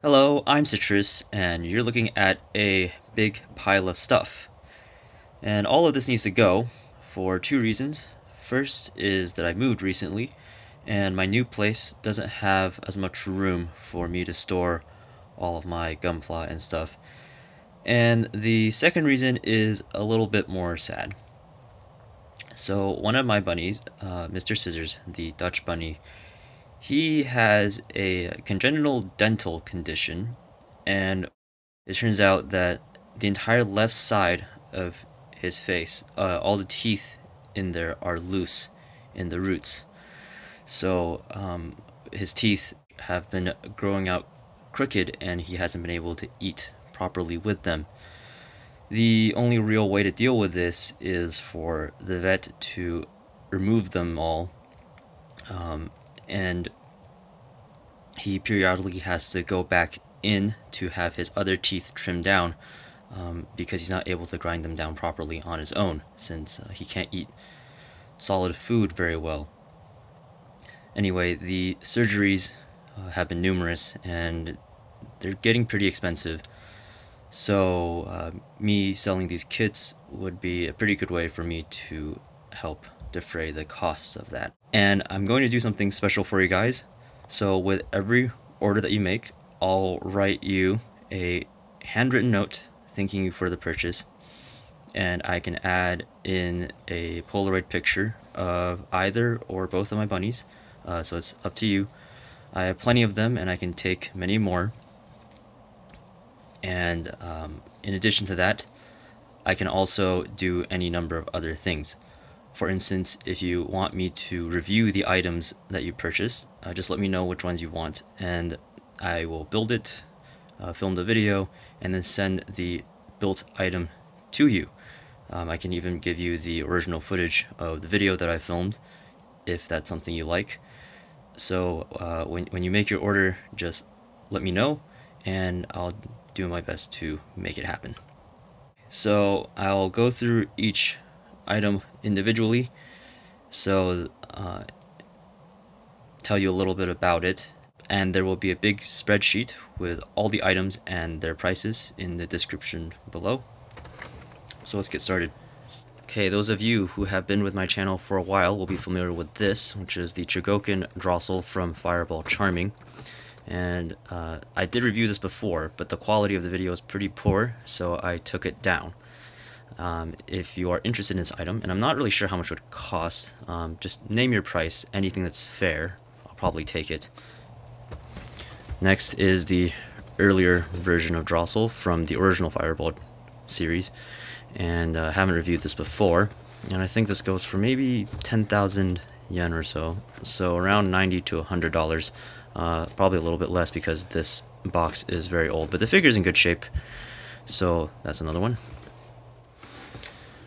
Hello, I'm Citrus, and you're looking at a big pile of stuff. And all of this needs to go for two reasons. First is that I moved recently, and my new place doesn't have as much room for me to store all of my Gunpla and stuff. And the second reason is a little bit more sad. So one of my bunnies, Mr. Scissors, the Dutch bunny, he has a congenital dental condition, and it turns out that the entire left side of his face, all the teeth in there are loose in the roots. So his teeth have been growing out crooked, and he hasn't been able to eat properly with them. The only real way to deal with this is for the vet to remove them all, and he periodically has to go back in to have his other teeth trimmed down, because he's not able to grind them down properly on his own, since he can't eat solid food very well. Anyway, the surgeries have been numerous, and they're getting pretty expensive. So me selling these kits would be a pretty good way for me to help defray the costs of that. And I'm going to do something special for you guys. So with every order that you make, I'll write you a handwritten note thanking you for the purchase, and I can add in a Polaroid picture of either or both of my bunnies, so it's up to you. I have plenty of them, and I can take many more. And in addition to that, I can also do any number of other things. For instance, if you want me to review the items that you purchased, just let me know which ones you want, and I will build it, film the video, and then send the built item to you. I can even give you the original footage of the video that I filmed, if that's something you like. So when you make your order, just let me know, and I'll do my best to make it happen. So I'll go through each item individually, so tell you a little bit about it, and there will be a big spreadsheet with all the items and their prices in the description below. So let's get started. Okay, those of you who have been with my channel for a while will be familiar with this, which is the Chogokin Drossel from Fireball Charming. And I did review this before, but the quality of the video is pretty poor, so I took it down. If you are interested in this item, and I'm not really sure how much it would cost, just name your price, anything that's fair, I'll probably take it. Next is the earlier version of Drossel from the original Fireball series, and I haven't reviewed this before, and I think this goes for maybe 10,000 yen or so, so around $90 to $100. Probably a little bit less because this box is very old, but the figure's in good shape, so that's another one.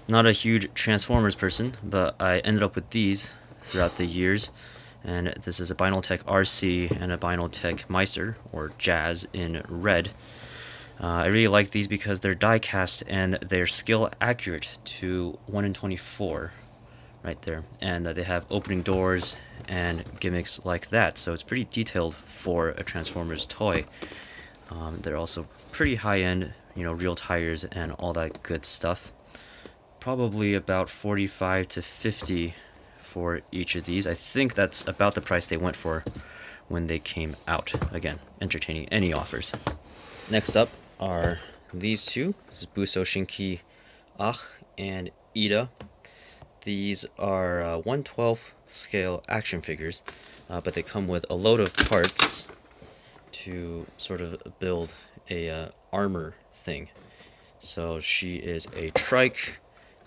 Not a huge Transformers person, but I ended up with these throughout the years, and this is a Binaltech RC and a Binaltech Meister, or Jazz, in red. I really like these because they're die cast and they're scale accurate to 1 in 24 right there, and they have opening doors and gimmicks like that, so it's pretty detailed for a Transformers toy. They're also pretty high-end, real tires and all that good stuff. Probably about 45 to 50 for each of these. I think that's about the price they went for when they came out. Again, entertaining any offers. Next up are these two. This is Buso Shinki Ach and Ida. These are 1/12 scale action figures, but they come with a load of parts to sort of build a armor thing. So she is a trike,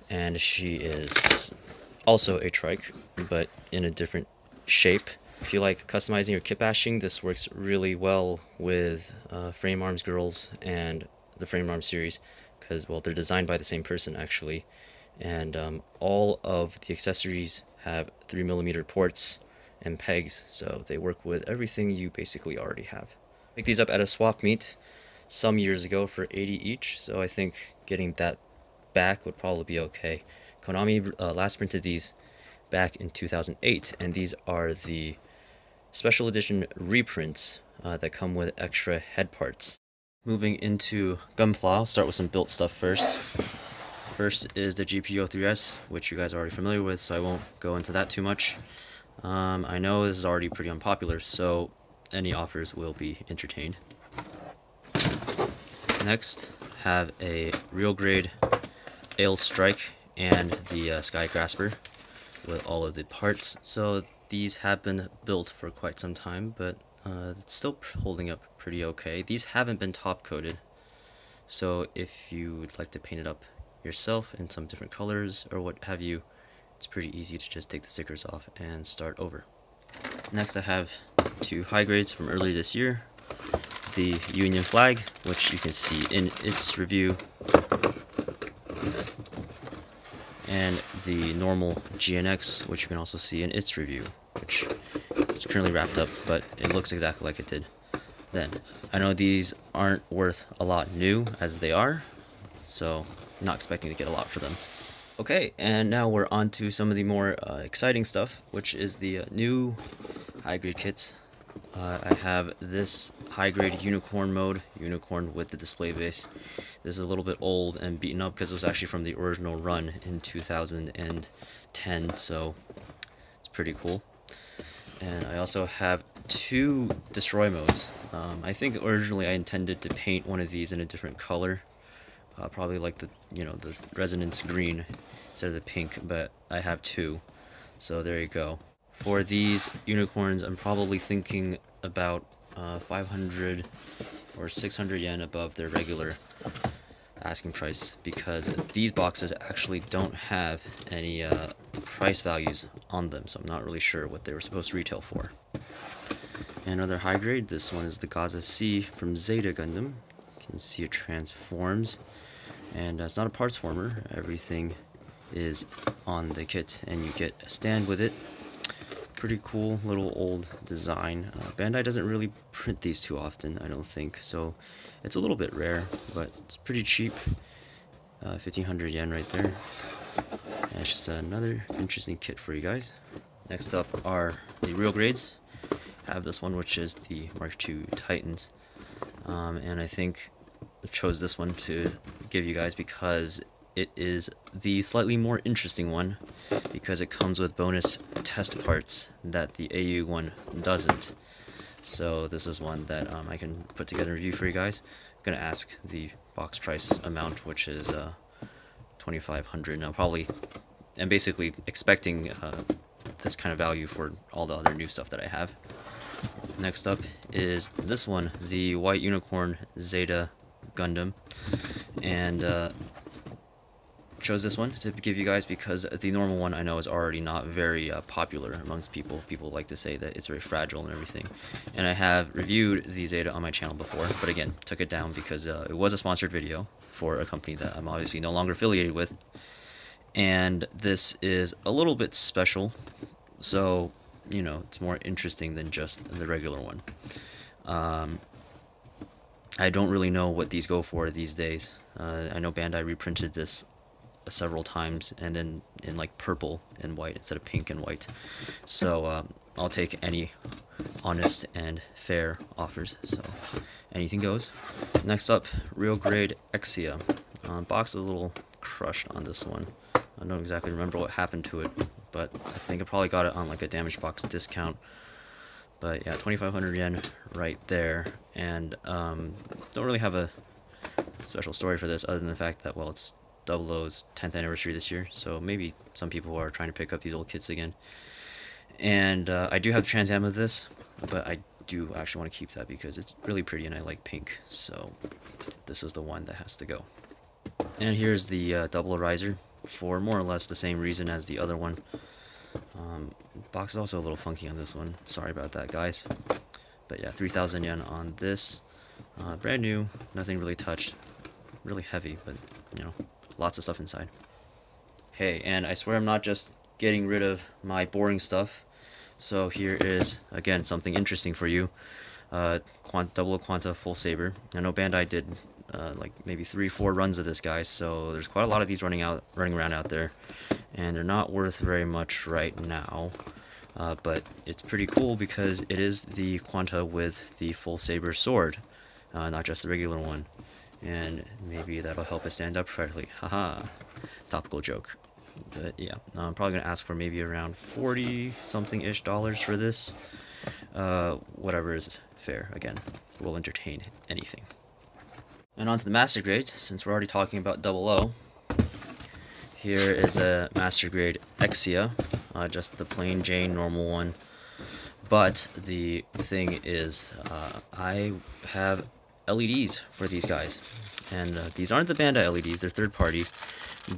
and she is also a trike, but in a different shape. If you like customizing or kit bashing, this works really well with Frame Arms Girls and the Frame Arms series, because, well, they're designed by the same person, actually. And all of the accessories have 3mm ports and pegs, so they work with everything you basically already have. Picked these up at a swap meet some years ago for 80 each, so I think getting that back would probably be okay. Konami last printed these back in 2008, and these are the special edition reprints that come with extra head parts. Moving into Gunpla, I'll start with some built stuff first. First is the GP03S, which you guys are already familiar with, so I won't go into that too much. I know this is already pretty unpopular, so any offers will be entertained. Next, have a real grade Ale Strike and the Sky Grasper with all of the parts. So these have been built for quite some time, but it's still holding up pretty okay. These haven't been top coated, so if you would like to paint it up yourself in some different colors or what have you, it's pretty easy to just take the stickers off and start over. Next, I have two high grades from earlier this year. The Union Flag, which you can see in its review, and the normal GNX, which you can also see in its review, which is currently wrapped up, but it looks exactly like it did then. I know these aren't worth a lot new as they are, so I'm not expecting to get a lot for them. Okay, and now we're on to some of the more exciting stuff, which is the new high-grade kits. I have this high-grade Unicorn mode, Unicorn with the display base. This is a little bit old and beaten up because it was actually from the original run in 2010, so it's pretty cool. And I also have two Destroy modes. I think originally I intended to paint one of these in a different color, probably like the Resonance Green instead of the pink, but I have two, so there you go. For these unicorns, I'm probably thinking about 500 or 600 yen above their regular asking price, because these boxes actually don't have any price values on them, so I'm not really sure what they were supposed to retail for. Another high grade, this one is the Gaza C from Zeta Gundam. You can see it transforms, and it's not a parts former, everything is on the kit and you get a stand with it. Pretty cool little old design. Bandai doesn't really print these too often, I don't think, so it's a little bit rare, but it's pretty cheap. 1,500 yen right there. And it's just another interesting kit for you guys. Next up are the real grades. I have this one, which is the Mark II Titans, and I think I chose this one to give you guys because it is the slightly more interesting one, because it comes with bonus test parts that the AU one doesn't. So this is one that I can put together a review for you guys. I'm going to ask the box price amount, which is 2,500. Now probably, I'm basically expecting this kind of value for all the other new stuff that I have. Next up is this one, the White Unicorn Zeta Gundam, and chose this one to give you guys because the normal one I know is already not very popular amongst people. People like to say that it's very fragile and everything, and I have reviewed the Zeta on my channel before, but again took it down because it was a sponsored video for a company that I'm obviously no longer affiliated with, and this is a little bit special, so you know it's more interesting than just the regular one. I don't really know what these go for these days. I know Bandai reprinted this several times, and then in like purple and white instead of pink and white, so I'll take any honest and fair offers, so anything goes. Next up, real grade Exia. Box is a little crushed on this one. I don't exactly remember what happened to it, but I think I probably got it on like a damaged box discount. But yeah, 2,500 yen right there, and don't really have a special story for this other than the fact that, well, it's 00's 10th anniversary this year, so maybe some people are trying to pick up these old kits again. And I do have the Trans Am of this, but I do actually want to keep that because it's really pretty and I like pink, so this is the one that has to go. And here's the double riser for more or less the same reason as the other one. Box is also a little funky on this one, sorry about that guys. But yeah, 3,000 yen on this. Brand new, nothing really touched, really heavy, but you know, lots of stuff inside. Okay, and I swear I'm not just getting rid of my boring stuff. So here is, again, something interesting for you. Double Quanta Full Saber. I know Bandai did like maybe 3-4 runs of this guy, so there's quite a lot of these running around out there, and they're not worth very much right now. but it's pretty cool because it is the Quanta with the full saber sword, not just the regular one. And maybe that'll help it stand up correctly. Haha, topical joke. But yeah, I'm probably gonna ask for maybe around 40 something ish dollars for this. Whatever is fair. Again, we'll entertain anything. And on to the master grades. Since we're already talking about 00, here is a master grade Exia, just the plain Jane normal one. But the thing is, I have LEDs for these guys, and these aren't the Bandai LEDs, they're third party,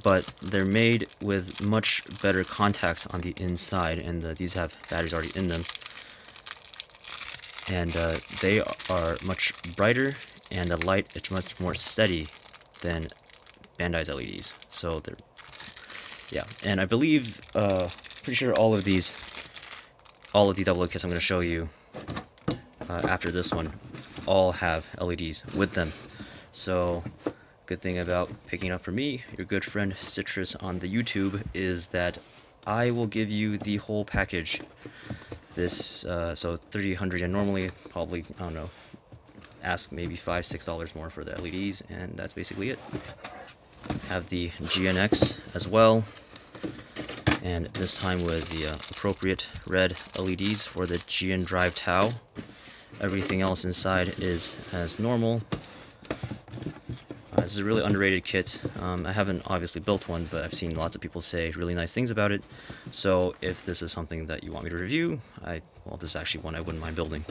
but they're made with much better contacts on the inside, and these have batteries already in them, and they are much brighter, and the light is much more steady than Bandai's LEDs. So they're, yeah, and I believe, pretty sure all of the 00 kits I'm going to show you after this one all have LEDs with them. So good thing about picking up for me, your good friend Citrus on the YouTube, is that I will give you the whole package. This so 300 yen normally, probably, I don't know, ask maybe $5-6 more for the LEDs, and that's basically it. Have the GNX as well, and this time with the appropriate red LEDs for the GN Drive Tau. Everything else inside is as normal. This is a really underrated kit. I haven't obviously built one, but I've seen lots of people say really nice things about it. So if this is something that you want me to review, well, this is actually one I wouldn't mind building.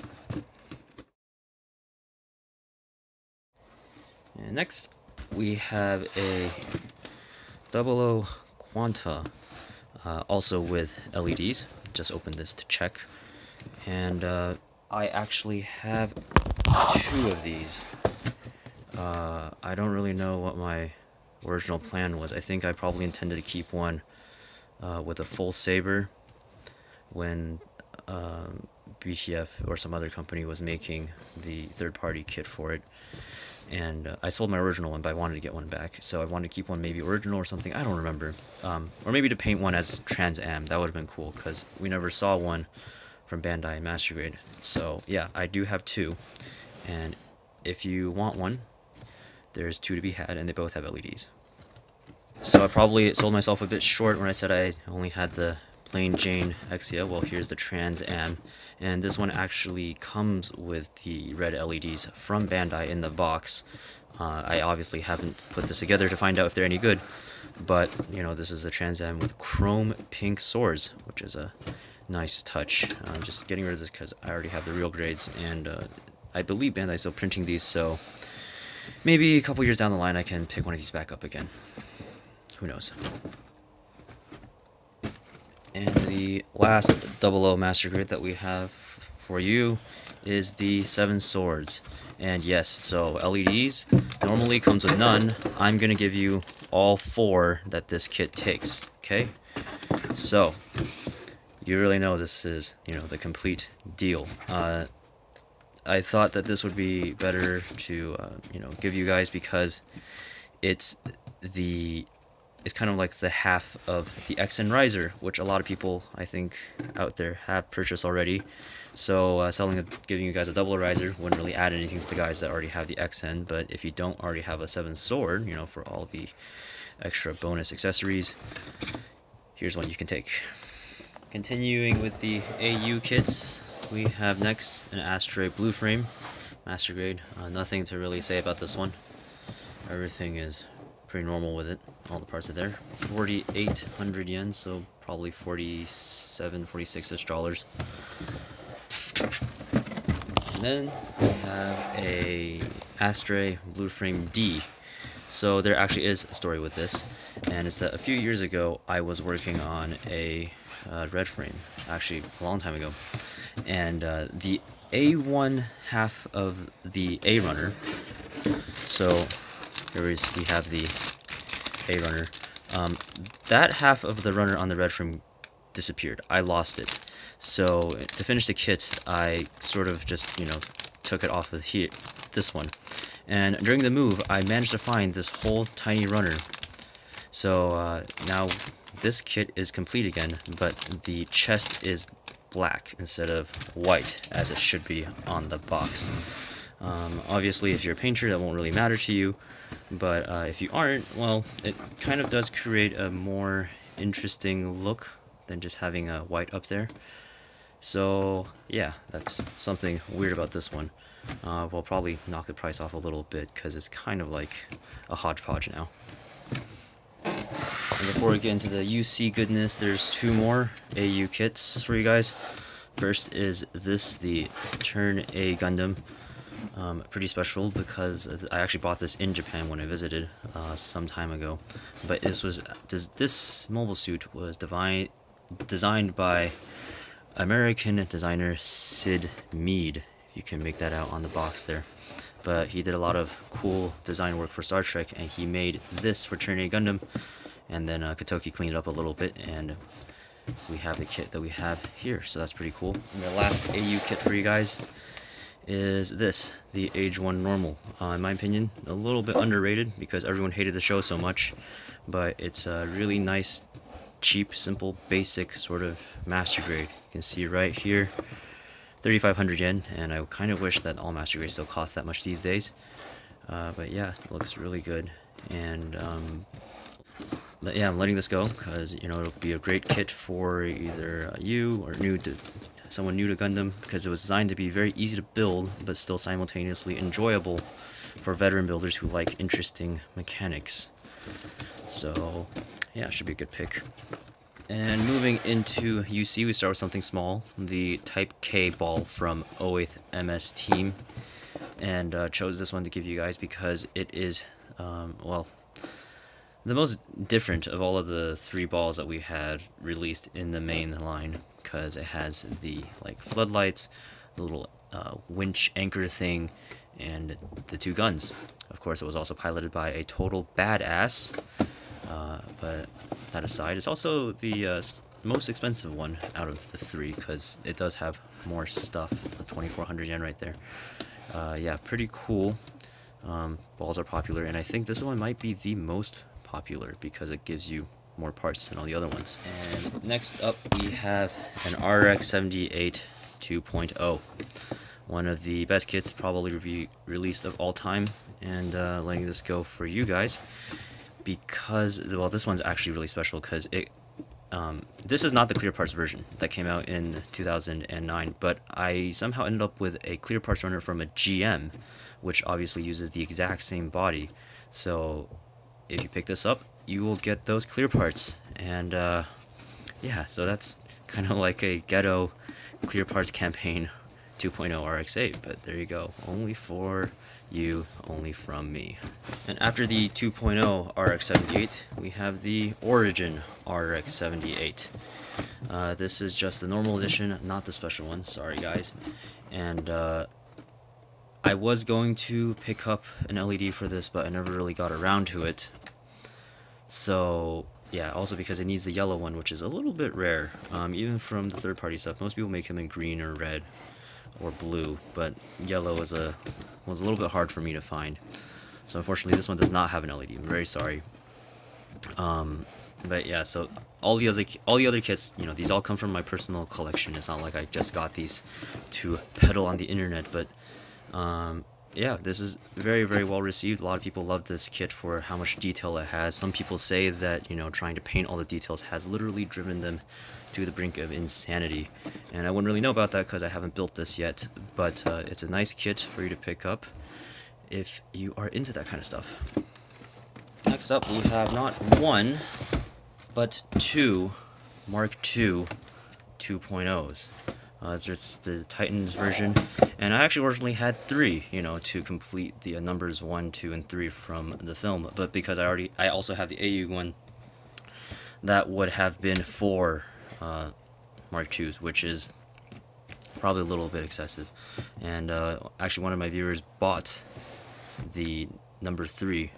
And next, we have a 00 Quanta, also with LEDs. Just opened this to check, and I actually have 2 of these. I don't really know what my original plan was. I think I probably intended to keep one with a full saber when BTF or some other company was making the third-party kit for it. And I sold my original one, but I wanted to get one back. So I wanted to keep one maybe original or something, I don't remember. Or maybe to paint one as Trans Am, that would have been cool, because we never saw one from Bandai Master Grade. So yeah, I do have 2, and if you want one, there's 2 to be had, and they both have LEDs. So I probably sold myself a bit short when I said I only had the plain Jane Exia. Well, here's the Trans Am, and this one actually comes with the red LEDs from Bandai in the box. I obviously haven't put this together to find out if they're any good, but you know, this is the Trans Am with chrome pink swords, which is a nice touch. I'm just getting rid of this because I already have the real grades, and I believe Bandai is still printing these, so maybe a couple years down the line I can pick one of these back up again. Who knows? And the last 00 Master Grade that we have for you is the 7 Swords. And yes, so LEDs normally comes with none. I'm going to give you all 4 that this kit takes, okay? So, you really know this is, you know, the complete deal. I thought that this would be better to, you know, give you guys, because it's kind of like the half of the XN Riser, which a lot of people, I think, out there have purchased already. So giving you guys a 00 Riser wouldn't really add anything to the guys that already have the XN, but if you don't already have a 7 Sword, you know, for all the extra bonus accessories, here's one you can take. Continuing with the AU kits, we have next an Astray Blue Frame Master Grade. Nothing to really say about this one. Everything is pretty normal with it. All the parts are there. 4,800 yen, so probably 47, 46-ish dollars. And then we have a Astray Blue Frame D. So there actually is a story with this, and it's that a few years ago I was working on a red frame, actually a long time ago, and the A1 half of the A runner, so we have the A runner, that half of the runner on the red frame disappeared. I lost it. So to finish the kit, I sort of just, you know, took it off of here, this one. And during the move, I managed to find this whole tiny runner. So now this kit is complete again, but the chest is black instead of white, as it should be on the box. Obviously, if you're a painter, that won't really matter to you, but if you aren't, well, it kind of does create a more interesting look than just having a white up there. So yeah, that's something weird about this one. We'll probably knock the price off a little bit because it's kind of like a hodgepodge now. And before we get into the UC goodness, there's two more AU kits for you guys. First is this, the Turn A Gundam. Pretty special because I actually bought this in Japan when I visited some time ago. But this mobile suit was designed by American designer Sid Mead, if you can make that out on the box there. But he did a lot of cool design work for Star Trek, and he made this for Turn A Gundam, and then Kotoki cleaned it up a little bit, and we have the kit that we have here, so that's pretty cool. And the last AU kit for you guys is this, the Age 1 Normal. In my opinion, a little bit underrated because everyone hated the show so much, but it's a really nice, cheap, simple, basic sort of master grade. You can see right here, 3,500 yen, and I kind of wish that all master grades still cost that much these days. But yeah, it looks really good, and but yeah, I'm letting this go because, you know, it'll be a great kit for either you or someone new to Gundam, because it was designed to be very easy to build but still simultaneously enjoyable for veteran builders who like interesting mechanics. So yeah, it should be a good pick. And moving into UC, we start with something small, the Type K ball from 08th MS Team, and chose this one to give you guys because it is, well, the most different of all of the three balls that we had released in the main line, because it has the like floodlights, the little winch anchor thing, and the two guns. Of course, it was also piloted by a total badass, but that aside, it's also the most expensive one out of the three because it does have more stuff. 2,400 yen right there. Yeah, pretty cool. Balls are popular, and I think this one might be the most popular because it gives you more parts than all the other ones. And next up we have an RX-78 2.0, one of the best kits probably released of all time, and letting this go for you guys because, well, this one's actually really special because this is not the clear parts version that came out in 2009, but I somehow ended up with a clear parts runner from a GM, which obviously uses the exact same body. So if you pick this up, you will get those clear parts, and yeah, so that's kind of like a ghetto clear parts campaign 2.0 RX-8, but there you go, only for you, only from me. And after the 2.0 RX-78, we have the Origin RX-78. This is just the normal edition, not the special one, sorry guys. And I was going to pick up an LED for this, but I never really got around to it. So yeah, also because it needs the yellow one, which is a little bit rare, even from the third-party stuff. Most people make them in green or red or blue, but yellow was a little bit hard for me to find. So unfortunately, this one does not have an LED. I'm very sorry. But yeah, so all the other kits, you know, these all come from my personal collection. It's not like I just got these to peddle on the internet, but yeah, this is very, very well received. A lot of people love this kit for how much detail it has. Some people say that, you know, trying to paint all the details has literally driven them to the brink of insanity. And I wouldn't really know about that because I haven't built this yet, but it's a nice kit for you to pick up if you are into that kind of stuff. Next up, we have not one, but two Mark II 2.0s. It's the Titans version, and I actually originally had three, you know, to complete the numbers 1, 2, and 3 from the film. But because I also have the AU one, that would have been 4 Mark IIs, which is probably a little bit excessive. And actually, one of my viewers bought the number 3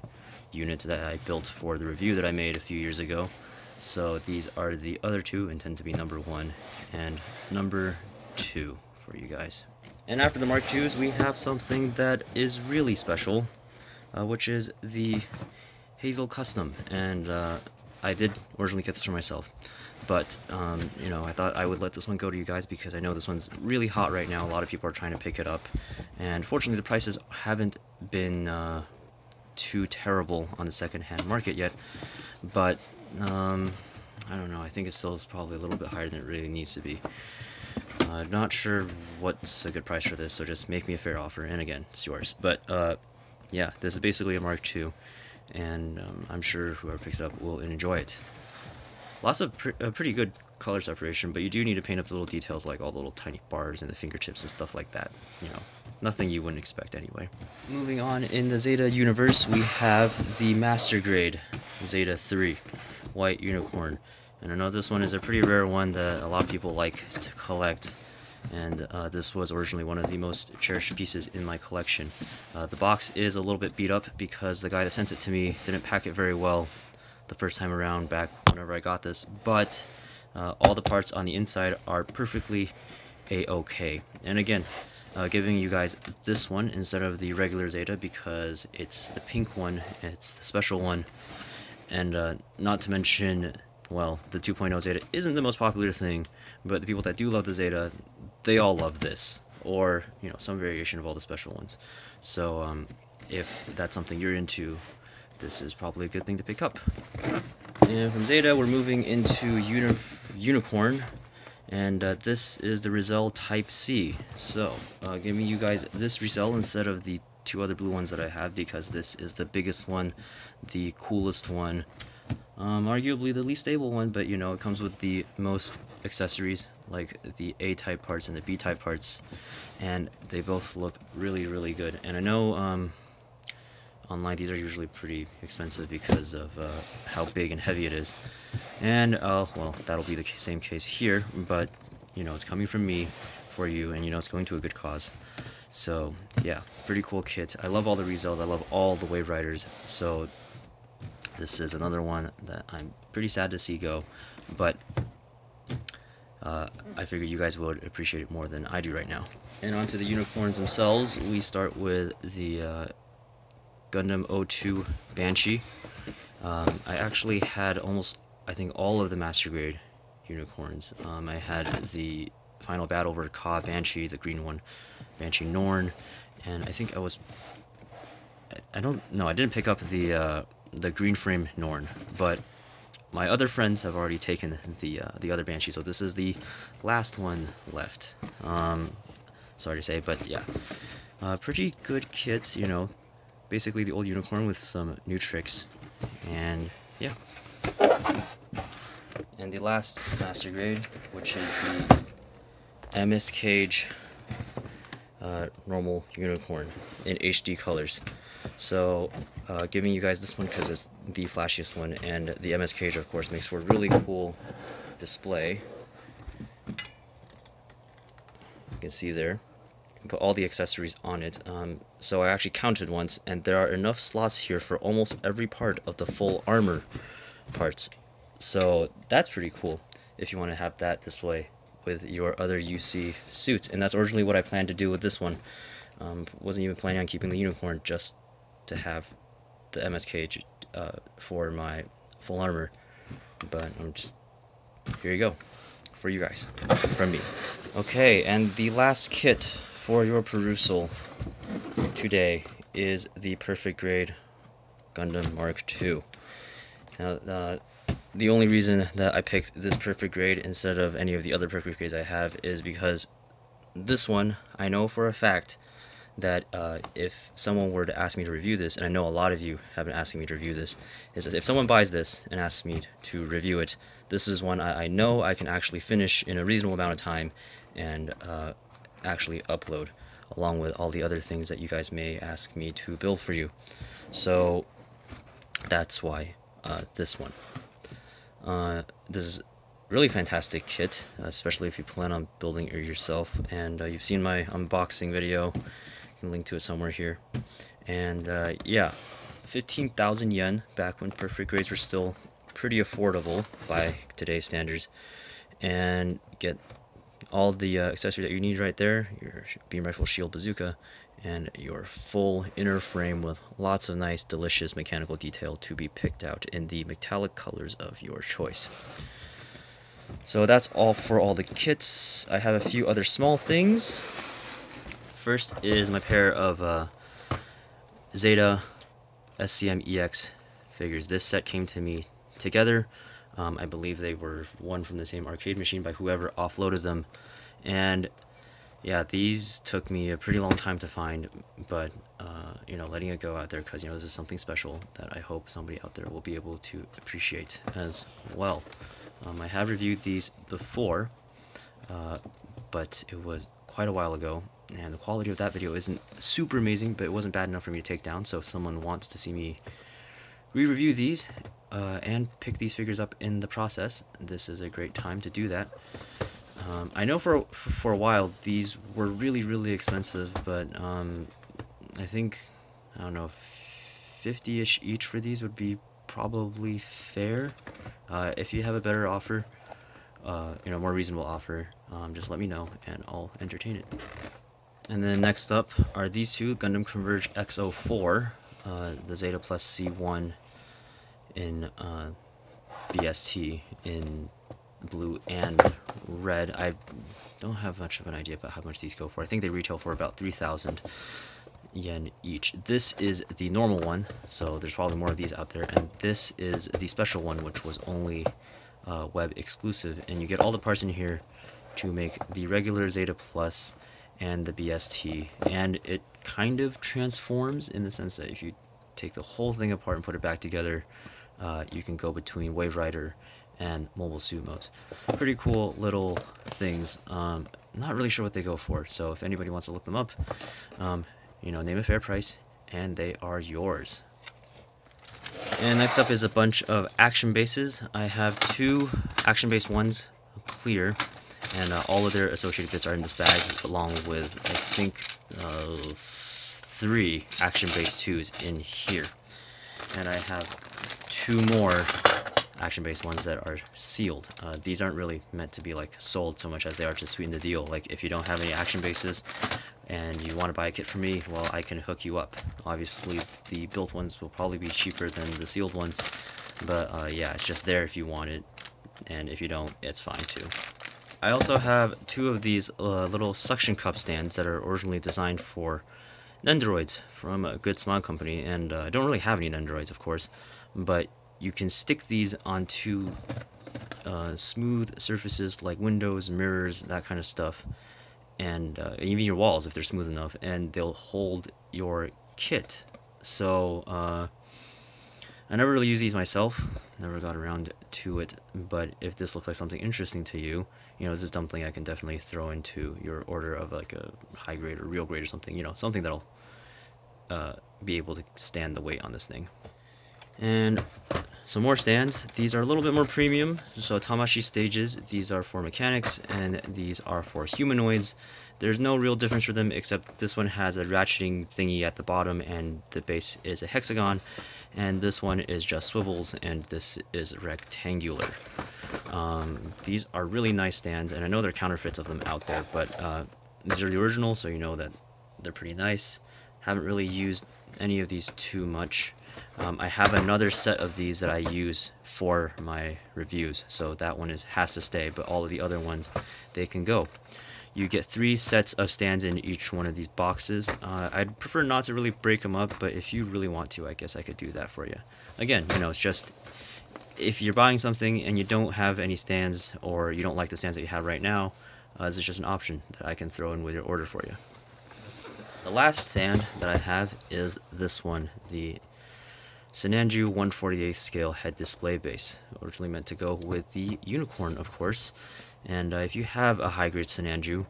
unit that I built for the review that I made a few years ago. So these are the other two, intended to be number 1 and number 2 for you guys. And after the Mark IIs, we have something that is really special, which is the Hazel Custom. And I did originally get this for myself, but you know, I thought I would let this one go to you guys because I know this one's really hot right now. A lot of people are trying to pick it up, and fortunately the prices haven't been too terrible on the second-hand market yet, but I don't know, I think it still is probably a little bit higher than it really needs to be. Not sure what's a good price for this, so just make me a fair offer, and again, it's yours. But yeah, this is basically a Mark II, and I'm sure whoever picks it up will enjoy it. Lots of pretty good color separation, but you do need to paint up the little details like all the little tiny bars and the fingertips and stuff like that. You know, nothing you wouldn't expect anyway. Moving on, in the Zeta universe, we have the Master Grade Zeta 3 White Unicorn. And I know this one is a pretty rare one that a lot of people like to collect, and this was originally one of the most cherished pieces in my collection. The box is a little bit beat up because the guy that sent it to me didn't pack it very well the first time around back whenever I got this, but all the parts on the inside are perfectly a-okay. And again, giving you guys this one instead of the regular Zeta because it's the pink one, it's the special one, and not to mention, well, the 2.0 Zeta isn't the most popular thing, but the people that do love the Zeta, they all love this, or, you know, some variation of all the special ones. So if that's something you're into, this is probably a good thing to pick up. And from Zeta, we're moving into Unicorn, and this is the Rizal Type C. So, giving you guys this Rizal instead of the two other blue ones that I have, because this is the biggest one, the coolest one, arguably the least stable one, but you know, it comes with the most accessories, like the A-type parts and the B-type parts, and they both look really, really good. And I know online these are usually pretty expensive because of how big and heavy it is, and well, that'll be the same case here, but you know, it's coming from me for you, and you know, it's going to a good cause. So yeah, pretty cool kit. I love all the Rizals, I love all the Wave Riders, so this is another one that I'm pretty sad to see go, but I figured you guys would appreciate it more than I do right now. And onto the unicorns themselves, we start with the Gundam 02 Banshee. I actually had almost, I think, all of the Master Grade unicorns. I had the Final Battle over Ka Banshee, the green one, Banshee Norn, and I think I don't know, I didn't pick up the green frame Norn, but my other friends have already taken the other Banshee, so this is the last one left. Sorry to say, but yeah, pretty good kit, you know, basically the old unicorn with some new tricks, and yeah. And the last Master Grade, which is the MS Cage normal unicorn in HD colors. So giving you guys this one because it's the flashiest one, and the MS Cage of course makes for a really cool display. You can see there, you can put all the accessories on it. So I actually counted once, and there are enough slots here for almost every part of the full armor parts. So that's pretty cool if you want to have that display with your other UC suits, and that's originally what I planned to do with this one. Wasn't even planning on keeping the unicorn, just to have the MS Cage for my full armor, but I'm just, here you go, for you guys, from me. Okay, and the last kit for your perusal today is the Perfect Grade Gundam Mark II. Now, the only reason that I picked this Perfect Grade instead of any of the other Perfect Grades I have is because this one, I know for a fact that if someone were to ask me to review this, and I know a lot of you have been asking me to review this, is that if someone buys this and asks me to review it, this is one I know I can actually finish in a reasonable amount of time and actually upload, along with all the other things that you guys may ask me to build for you. So that's why this one. This is really fantastic kit, especially if you plan on building it yourself, and you've seen my unboxing video. You can link to it somewhere here. And yeah, 15,000 yen back when Perfect Grades were still pretty affordable by today's standards, and get all the accessory that you need right there, your beam rifle, shield, bazooka, and your full inner frame with lots of nice, delicious mechanical detail to be picked out in the metallic colors of your choice. So that's all for all the kits. I have a few other small things. First is my pair of Zeta SCM EX figures. This set came to me together. I believe they were won from the same arcade machine by whoever offloaded them. And yeah, these took me a pretty long time to find, but you know, letting it go out there because, you know, this is something special that I hope somebody out there will be able to appreciate as well. I have reviewed these before, but it was quite a while ago, and the quality of that video isn't super amazing, but it wasn't bad enough for me to take down. So if someone wants to see me re-review these and pick these figures up in the process, this is a great time to do that. I know for a while these were really expensive, but I think, I don't know, 50-ish each for these would be probably fair. If you have a better offer, you know, more reasonable offer, just let me know and I'll entertain it. And then next up are these two, Gundam Converge X04, the Zeta Plus C1 in BST in blue and red. I don't have much of an idea about how much these go for. I think they retail for about 3,000 yen each. This is the normal one, so there's probably more of these out there, and this is the special one, which was only web exclusive, and you get all the parts in here to make the regular Zeta Plus and the BST, and it kind of transforms in the sense that if you take the whole thing apart and put it back together, you can go between Wave Rider and Mobile Suit modes. Pretty cool little things. Not really sure what they go for, so if anybody wants to look them up, you know, name a fair price and they are yours. And next up is a bunch of action bases. I have two action base ones clear, and all of their associated bits are in this bag, along with, I think, 3 action base 2s in here. And I have 2 more action based ones that are sealed. These aren't really meant to be like sold so much as they are to sweeten the deal. Like if you don't have any action bases and you want to buy a kit from me, well, I can hook you up. Obviously the built ones will probably be cheaper than the sealed ones, but yeah, it's just there if you want it, and if you don't, it's fine too. I also have 2 of these little suction cup stands that are originally designed for Nendoroids from a Good Smile Company, and I don't really have any Nendoroids, of course, but you can stick these onto smooth surfaces like windows, mirrors, that kind of stuff, and even your walls if they're smooth enough, and they'll hold your kit. So I never really use these myself, never got around to it, but if this looks like something interesting to you, you know, this is something I can definitely throw into your order of like a high grade or real grade or something, you know, something that'll be able to stand the weight on this thing. And some more stands. These are a little bit more premium. So Tamashii stages, these are for mechanics and these are for humanoids. There's no real difference for them except this one has a ratcheting thingy at the bottom and the base is a hexagon, and this one is just swivels and this is rectangular. These are really nice stands, and I know there are counterfeits of them out there, but these are the original, so you know that they're pretty nice. Haven't really used any of these too much. I have another set of these that I use for my reviews, so that one has to stay, but all of the other ones, they can go. You get 3 sets of stands in each one of these boxes. I'd prefer not to really break them up, but if you really want to, I guess I could do that for you. Again, you know, it's just, if you're buying something and you don't have any stands, or you don't like the stands that you have right now, this is just an option that I can throw in with your order for you. The last stand that I have is this one, the Sinanju 1/48 scale head display base, originally meant to go with the Unicorn, of course. And if you have a high grade Sinanju,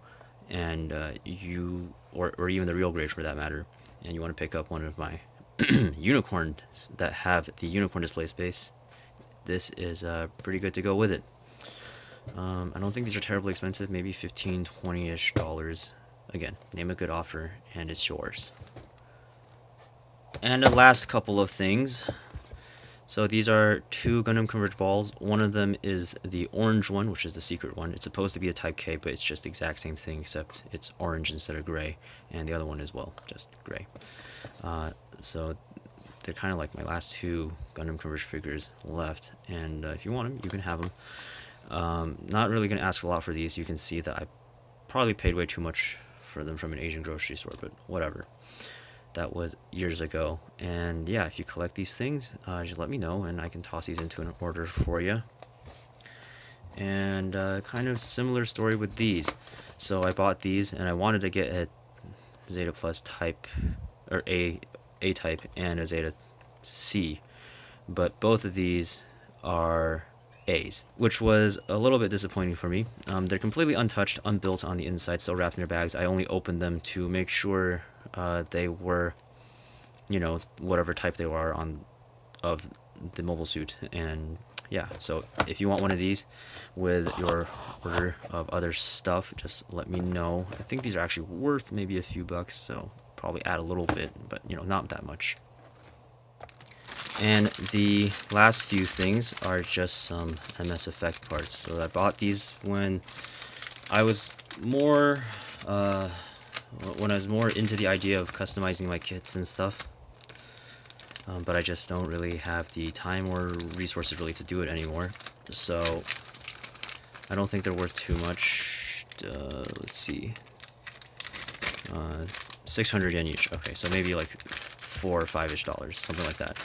and or even the real grade for that matter, and you want to pick up one of my Unicorns that have the Unicorn display space, this is pretty good to go with it. I don't think these are terribly expensive, maybe $15–20-ish. Again, name a good offer and it's yours. And the last couple of things. So these are 2 Gundam Converge balls. One of them is the orange one, which is the secret one. It's supposed to be a Type K, but it's just the exact same thing, except it's orange instead of gray. And the other one is, well, just gray. So they're kind of like my last 2 Gundam Converge figures left. And if you want them, you can have them. Not really gonna ask a lot for these. You can see that I probably paid way too much for them from an Asian grocery store, but whatever. That was years ago. And yeah, if you collect these things, just let me know and I can toss these into an order for you. And kind of similar story with these. So I bought these and I wanted to get a Zeta Plus type, or A type and a Zeta C, but both of these are A's, which was a little bit disappointing for me. They're completely untouched, unbuilt on the inside, still wrapped in their bags. I only opened them to make sure they were, whatever type they were of the mobile suit. And yeah, so if you want one of these with your order of other stuff, just let me know. I think these are actually worth maybe a few bucks, so probably add a little bit, but not that much. And the last few things are just some MS Effect parts. So I bought these when I was more into the idea of customizing my kits and stuff. But I just don't really have the time or resources really to do it anymore. So I don't think they're worth too much. Let's see. 600 yen each. Okay, so maybe like $4 or $5-ish, something like that.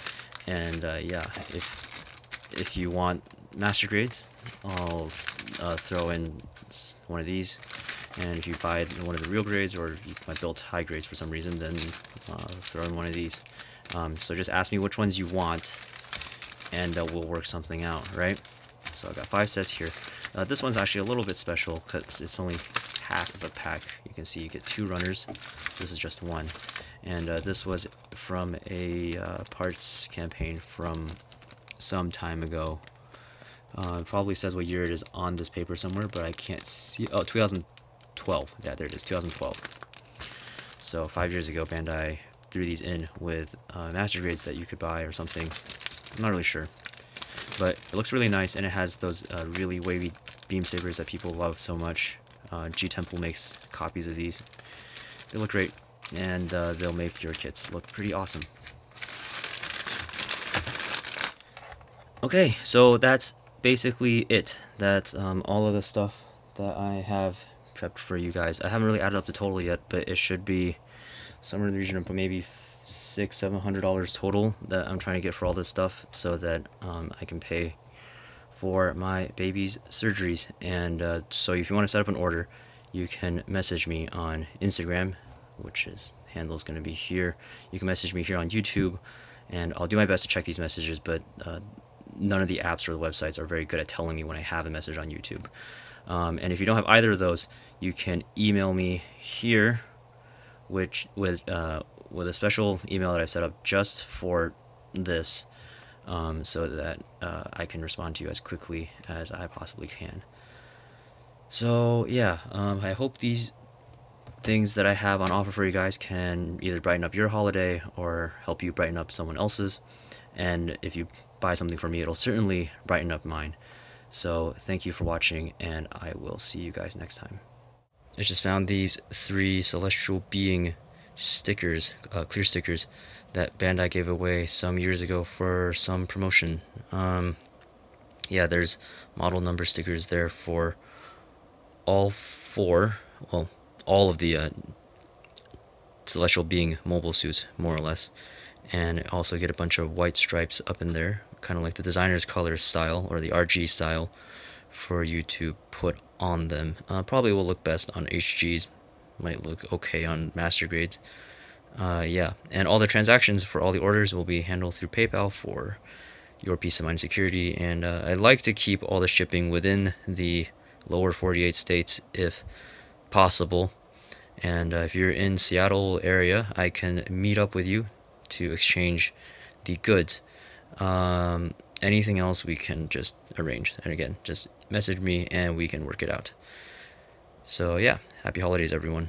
And yeah, if you want master grades, I'll throw in one of these. And if you buy one of the real grades, or you might build high grades for some reason, then throw in one of these. So just ask me which ones you want, and we'll work something out, right? So I've got 5 sets here. This one's actually a little bit special because it's only half of a pack. You can see you get 2 runners. This is just 1. And this was from a parts campaign from some time ago. It probably says what year it is on this paper somewhere, but I can't see. Oh, 2012. Yeah, there it is, 2012. So 5 years ago, Bandai threw these in with master grades that you could buy or something. I'm not really sure, but it looks really nice, and it has those really wavy beam sabers that people love so much. G Temple makes copies of these. They look great, and they'll make your kits look pretty awesome. Okay, so that's basically it. That's all of the stuff that I have prepped for you guys. I haven't really added up the total yet, but it should be somewhere in the region of maybe $600-700 total that I'm trying to get for all this stuff, so that I can pay for my baby's surgeries. And so if you want to set up an order, you can message me on Instagram, which is handle is going to be here. You can message me here on YouTube, and I'll do my best to check these messages, but none of the apps or the websites are very good at telling me when I have a message on YouTube. And if you don't have either of those, you can email me here, which with a special email that I've set up just for this, so that I can respond to you as quickly as I possibly can. So yeah, I hope these things that I have on offer for you guys can either brighten up your holiday or help you brighten up someone else's. And if you buy something from me, it'll certainly brighten up mine. So thank you for watching, and I will see you guys next time. I just found these 3 Celestial Being stickers, clear stickers, that Bandai gave away some years ago for some promotion. Yeah, there's model number stickers there for all 4, well, all of the Celestial Being mobile suits, more or less. And I also get a bunch of white stripes up in there, kind of like the designer's color style, or the RG style, for you to put on them. Probably will look best on HGs, might look okay on master grades. Yeah, and all the transactions for all the orders will be handled through PayPal for your peace of mind security. And I'd like to keep all the shipping within the lower 48 states if possible. And if you're in Seattle area, I can meet up with you to exchange the goods. Anything else we can just arrange, and again, just message me and we can work it out. So yeah, happy holidays everyone.